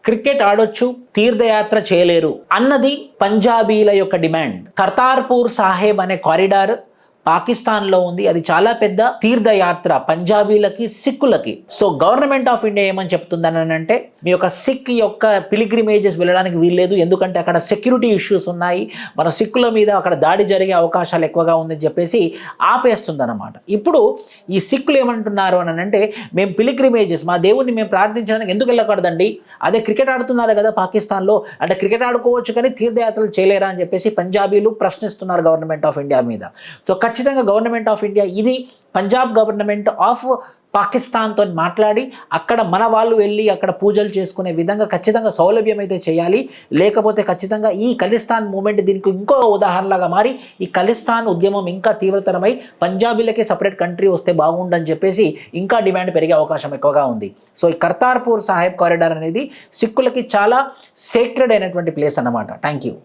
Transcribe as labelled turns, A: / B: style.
A: Cricket ఆడొచ్చు, తీర్థయాత్ర చేయలేరు అన్నది పంజాబీల యొక్క డిమాండ్. కర్తార్పూర్ సాహెబ్ అనే కారిడార్ పాకిస్తాన్లో ఉంది. అది చాలా పెద్ద తీర్థయాత్ర పంజాబీలకి, సిక్కులకి. సో గవర్నమెంట్ ఆఫ్ ఇండియా ఏమని చెప్తుందని అంటే, మీ యొక్క సిక్ యొక్క పిలిగ్రిమేజెస్ వెళ్ళడానికి వీల్లేదు, ఎందుకంటే అక్కడ సెక్యూరిటీ ఇష్యూస్ ఉన్నాయి, మన సిక్కుల మీద అక్కడ దాడి జరిగే అవకాశాలు ఎక్కువగా ఉందని చెప్పేసి ఆపేస్తుందన్నమాట. ఇప్పుడు ఈ సిక్కులు ఏమంటున్నారు అని అంటే, మేము పిలిగ్రిమేజెస్, మా దేవుణ్ణి మేము ప్రార్థించడానికి ఎందుకు వెళ్ళకూడదండి, అదే క్రికెట్ ఆడుతున్నారు కదా పాకిస్తాన్లో, అంటే క్రికెట్ ఆడుకోవచ్చు కానీ తీర్థయాత్రలు చేయలేరా అని చెప్పేసి పంజాబీలు ప్రశ్నిస్తున్నారు గవర్నమెంట్ ఆఫ్ ఇండియా మీద. సో ఖచ్చితంగా గవర్నమెంట్ ఆఫ్ ఇండియా ఇది పంజాబ్ గవర్నమెంట్ ఆఫ్ పాకిస్తాన్తో మాట్లాడి అక్కడ మన వాళ్ళు వెళ్ళి అక్కడ పూజలు చేసుకునే విధంగా ఖచ్చితంగా సౌలభ్యం అయితే చేయాలి. లేకపోతే ఖచ్చితంగా ఈ ఖలిస్తాన్ మూమెంట్ దీనికి ఇంకో ఉదాహరణలాగా మారి ఈ ఖలిస్తాన్ ఉద్యమం ఇంకా తీవ్రతరమై పంజాబీలకే సపరేట్ కంట్రీ వస్తే బాగుండని చెప్పేసి ఇంకా డిమాండ్ పెరిగే అవకాశం ఎక్కువగా ఉంది. సో ఈ కర్తార్పూర్ సాహెబ్ కారిడార్ అనేది సిక్కులకి చాలా సేక్రెడ్ అయినటువంటి ప్లేస్ అన్నమాట. Thank you.